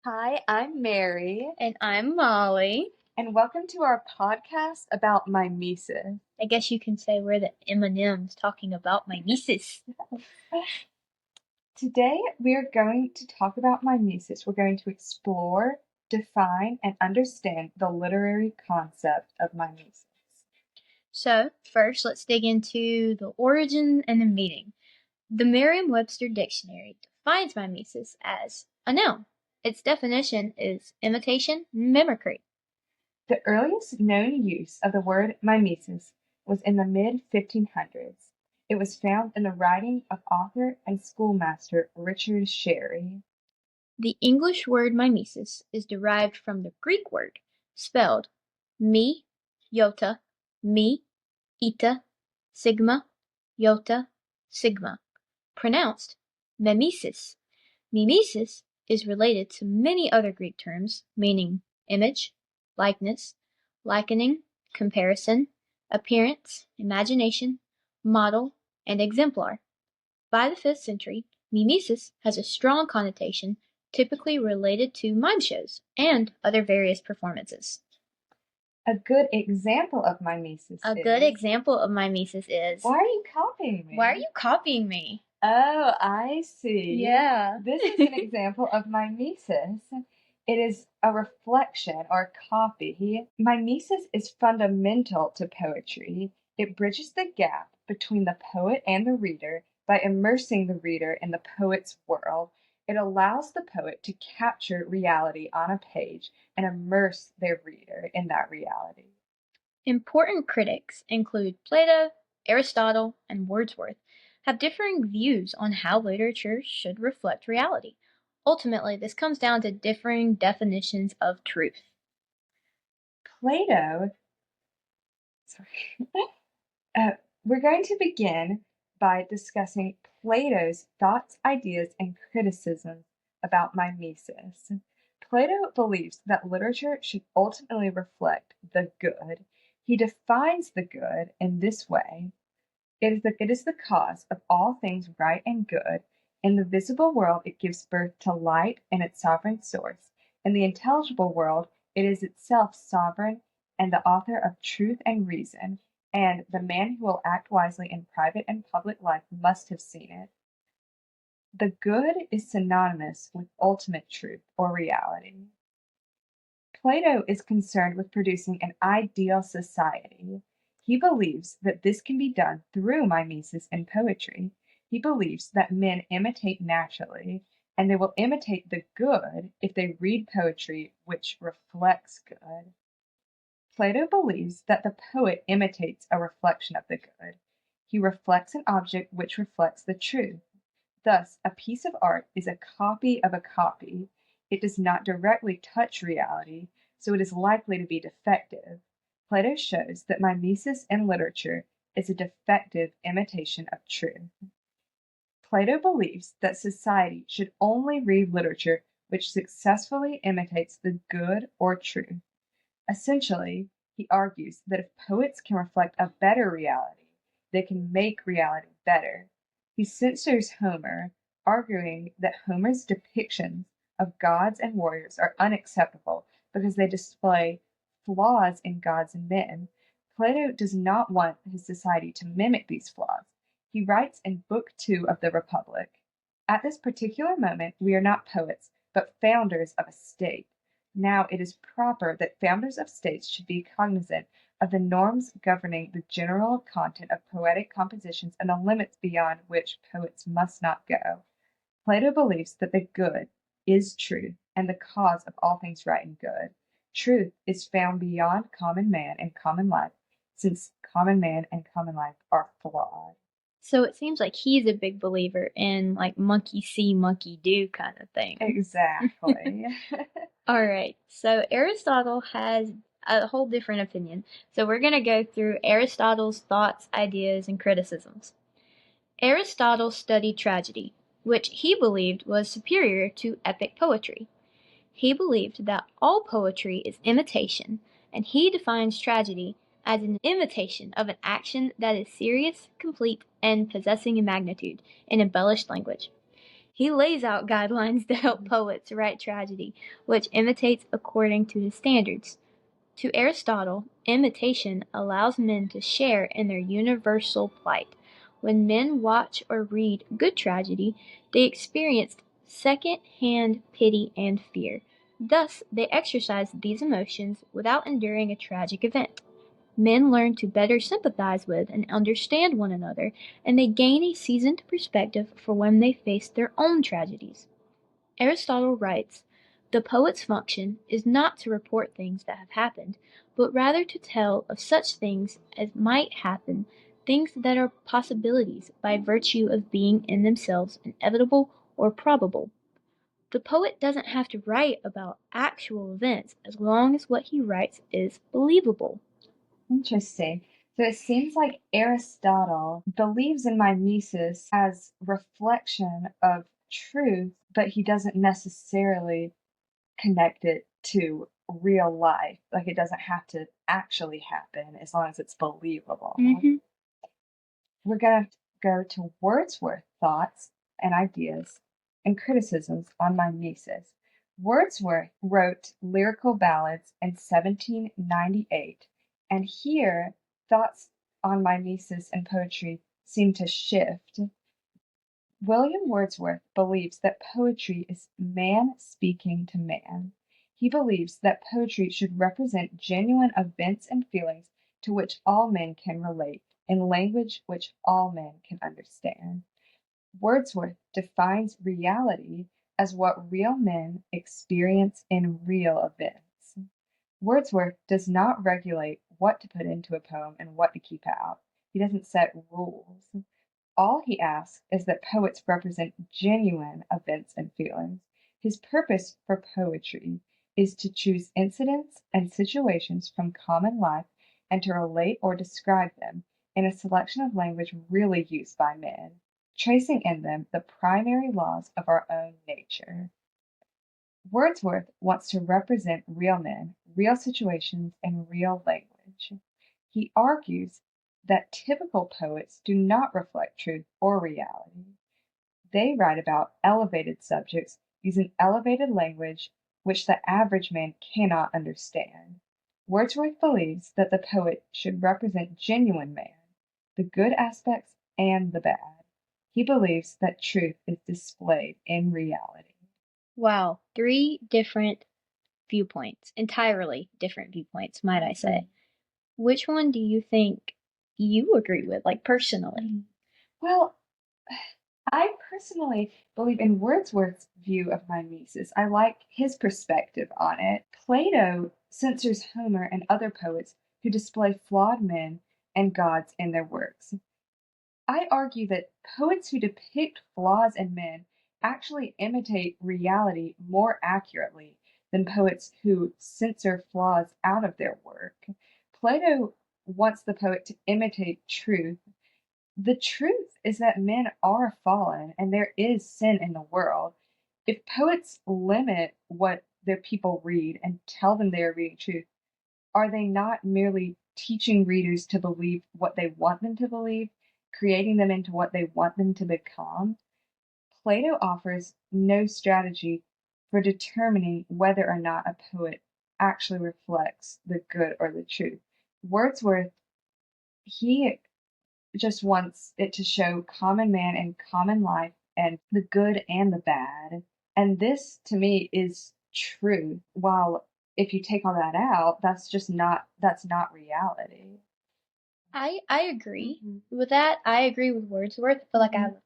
Hi, I'm Mary, And I'm Molly. and welcome to our podcast about mimesis. I guess you can say we're the M&Ms talking about Mimesis. Today, we are going to talk about mimesis. We're going to explore, define, and understand the literary concept of mimesis. So, first, let's dig into the origin and the meaning. The Merriam-Webster Dictionary defines mimesis as a noun. Its definition is imitation, mimicry. The earliest known use of the word mimesis was in the mid 1500s. It was found in the writing of author and schoolmaster Richard Sherry. The English word mimesis is derived from the Greek word, spelled me, iota, me, eta, sigma, iota, sigma, pronounced mimesis. Mimesis is related to many other Greek terms meaning image, likeness, likening, comparison, appearance, imagination, model, and exemplar. By the 5th century, mimesis has a strong connotation typically related to mime shows and other various performances. A good example of mimesis A is. good example of mimesis is. Why are you copying me? Why are you copying me? Oh, I see. Yeah. This is an example of mimesis. It is a reflection or a copy. Mimesis is fundamental to poetry. It bridges the gap between the poet and the reader by immersing the reader in the poet's world. It allows the poet to capture reality on a page and immerse their reader in that reality. Important critics include Plato, Aristotle, and Wordsworth have differing views on how literature should reflect reality. Ultimately, this comes down to differing definitions of truth. Plato, sorry, Uh, we're going to begin by discussing Plato's thoughts, ideas, and criticisms about mimesis. Plato believes that literature should ultimately reflect the good. He defines the good in this way: it is the cause of all things right and good. In the visible world, it gives birth to light and its sovereign source. In the intelligible world, it is itself sovereign and the author of truth and reason, and the man who will act wisely in private and public life must have seen it. The good is synonymous with ultimate truth or reality. Plato is concerned with producing an ideal society. He believes that this can be done through mimesis in poetry. He believes that men imitate naturally, and they will imitate the good if they read poetry which reflects good. Plato believes that the poet imitates a reflection of the good. He reflects an object which reflects the truth. Thus, a piece of art is a copy of a copy. It does not directly touch reality, so it is likely to be defective. Plato shows that mimesis in literature is a defective imitation of truth. Plato believes that society should only read literature which successfully imitates the good or truth. Essentially, he argues that if poets can reflect a better reality, they can make reality better. He censors Homer, arguing that Homer's depictions of gods and warriors are unacceptable because they display flaws in gods and men. Plato does not want his society to mimic these flaws. He writes in Book 2 of the Republic: "At this particular moment we are not poets, but founders of a state. Now it is proper that founders of states should be cognizant of the norms governing the general content of poetic compositions and the limits beyond which poets must not go." Plato believes that the good is truth and the cause of all things right and good. Truth is found beyond common man and common life, since common man and common life are flawed. So it seems like he's a big believer in like monkey see, monkey do kind of thing. Exactly. All right, so Aristotle has a whole different opinion. So we're going to go through Aristotle's thoughts, ideas, and criticisms. Aristotle studied tragedy, which he believed was superior to epic poetry. He believed that all poetry is imitation, and he defines tragedy as an imitation of an action that is serious, complete, and possessing a magnitude in embellished language. He lays out guidelines to help poets write tragedy, which imitates according to his standards. To Aristotle, imitation allows men to share in their universal plight. When men watch or read good tragedy, they experience second-hand pity and fear. Thus, they exercise these emotions without enduring a tragic event. Men learn to better sympathize with and understand one another, and they gain a seasoned perspective for when they face their own tragedies. Aristotle writes, "The poet's function is not to report things that have happened, but rather to tell of such things as might happen, things that are possibilities by virtue of being in themselves inevitable or probable. The poet doesn't have to write about actual events as long as what he writes is believable." Interesting. So it seems like Aristotle believes in mimesis as reflection of truth, but he doesn't necessarily connect it to real life. Like it doesn't have to actually happen as long as it's believable. Mm-hmm. We're going to go to Wordsworth's thoughts and ideas and criticisms on mimesis. Wordsworth wrote lyrical ballads in 1798, and here thoughts on mimesis and poetry seem to shift. William Wordsworth believes that poetry is man speaking to man. He believes that poetry should represent genuine events and feelings to which all men can relate, in language which all men can understand. Wordsworth defines reality as what real men experience in real events. Wordsworth does not regulate what to put into a poem and what to keep out. He doesn't set rules. All he asks is that poets represent genuine events and feelings. His purpose for poetry is to choose incidents and situations from common life and to relate or describe them in a selection of language really used by men, tracing in them the primary laws of our own nature. Wordsworth wants to represent real men, real situations, and real language. He argues that typical poets do not reflect truth or reality. They write about elevated subjects using elevated language which the average man cannot understand. Wordsworth believes that the poet should represent genuine man, the good aspects and the bad. He believes that truth is displayed in reality. Wow, 3 different viewpoints, entirely different viewpoints, might I say. Which one do you think you agree with, like personally? Well, I personally believe in Wordsworth's view of mimesis. I like his perspective on it. Plato censors Homer and other poets who display flawed men and gods in their works. I argue that poets who depict flaws in men actually imitate reality more accurately than poets who censor flaws out of their work. Plato wants the poet to imitate truth. The truth is that men are fallen and there is sin in the world. If poets limit what their people read and tell them they are reading truth, are they not merely teaching readers to believe what they want them to believe, creating them into what they want them to become? Plato offers no strategy for determining whether or not a poet actually reflects the good or the truth. Wordsworth, he just wants it to show common man and common life and the good and the bad. And this to me is truth. While if you take all that out, that's not reality. I agree Mm-hmm. with that. I agree with Wordsworth. I feel like I have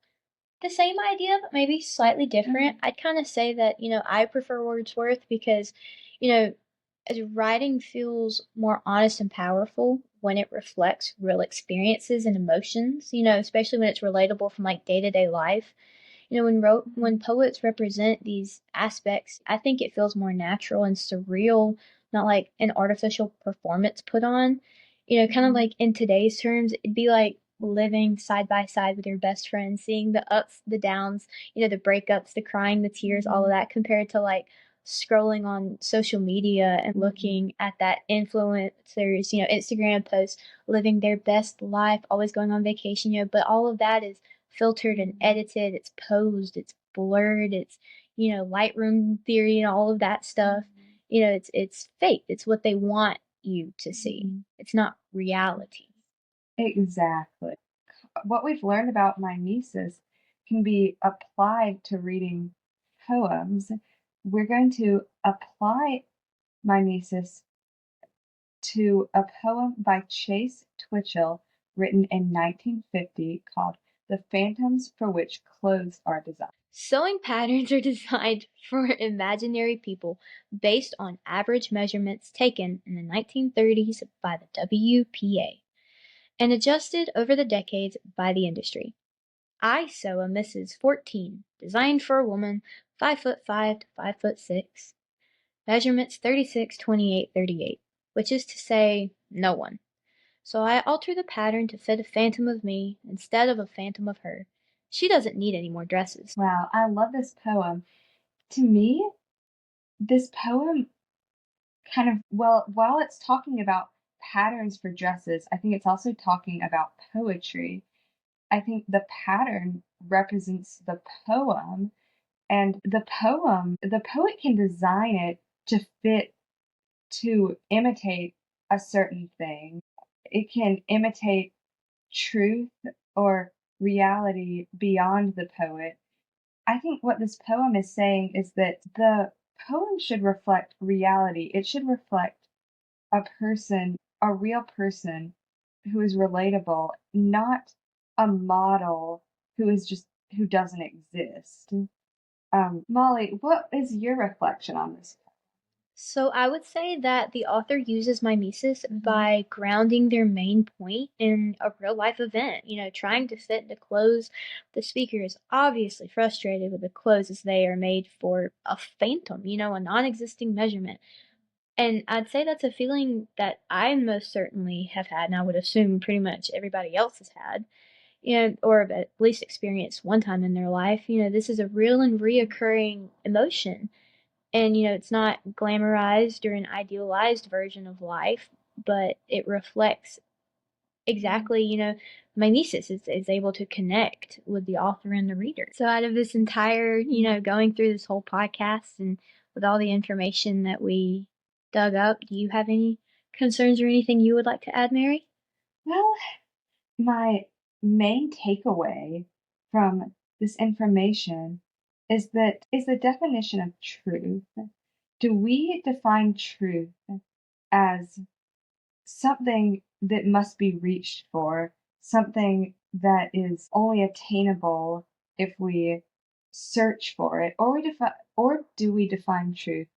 the same idea, but maybe slightly different. I'd kind of say that, I prefer Wordsworth because, you know, as writing feels more honest and powerful when it reflects real experiences and emotions, especially when it's relatable from like day to day life. When poets represent these aspects, I think it feels more natural and surreal, not like an artificial performance put on. Kind of like in today's terms, it'd be like living side by side with your best friend, seeing the ups, the downs, the breakups, the crying, the tears, all of that, compared to like scrolling on social media and looking at that influencers, Instagram posts, living their best life, always going on vacation, but all of that is filtered and edited, it's posed, it's blurred. It's, Lightroom theory and all of that stuff. It's fake. It's what they want you to see. It's not reality. Exactly. What we've learned about mimesis can be applied to reading poems. We're going to apply mimesis to a poem by Chase Twitchell written in 1950 called The Phantoms for Which Clothes Are Designed. Sewing patterns are designed for imaginary people based on average measurements taken in the 1930s by the WPA and adjusted over the decades by the industry. I sew a Mrs. 14, designed for a woman 5'5" to 5'6", measurements 36, 28, 38, which is to say, no one. So I alter the pattern to fit a phantom of me instead of a phantom of her. She doesn't need any more dresses. Wow, I love this poem. To me, this poem kind of, well, while it's talking about patterns for dresses, I think it's also talking about poetry. I think the pattern represents the poem, and the poet can design it to fit, to imitate a certain thing. It can imitate truth or reality beyond the poet. I think what this poem is saying is that the poem should reflect reality. It should reflect a person, a real person who is relatable, not a model who doesn't exist. Molly, what is your reflection on this? So I would say that the author uses mimesis by grounding their main point in a real life event, trying to fit the clothes. The speaker is obviously frustrated with the clothes as they are made for a phantom, a non existing measurement. And I'd say that's a feeling that I most certainly have had, and I would assume pretty much everybody else has had, or at least experienced one time in their life. This is a real and reoccurring emotion. And, it's not glamorized or an idealized version of life, but it reflects exactly, Mimesis is able to connect with the author and the reader. So out of this entire, going through this whole podcast and with all the information that we dug up, do you have any concerns or anything you would like to add, Mary? Well, my main takeaway from this information is the definition of truth. Do we define truth as something that must be reached for, something that is only attainable if we search for it, or do we define truth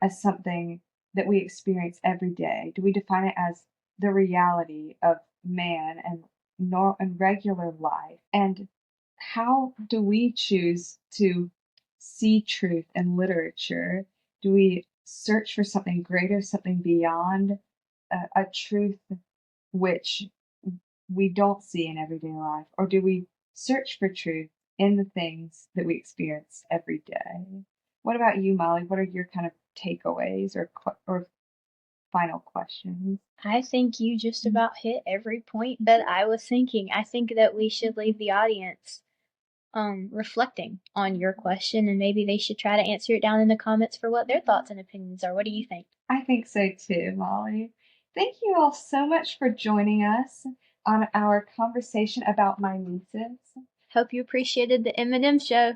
as something that we experience every day? Do we define it as the reality of man and regular life? And how do we choose to see truth in literature? Do we search for something greater, something beyond a truth which we don't see in everyday life? Or do we search for truth in the things that we experience every day? What about you, Molly? What are your kind of takeaways or final questions? I think you just about hit every point that I was thinking. I think that we should leave the audience reflecting on your question, and maybe they should try to answer it down in the comments for what their thoughts and opinions are. What do you think? I think so too, Molly. Thank you all so much for joining us on our conversation about mimesis. Hope you appreciated the M&M show.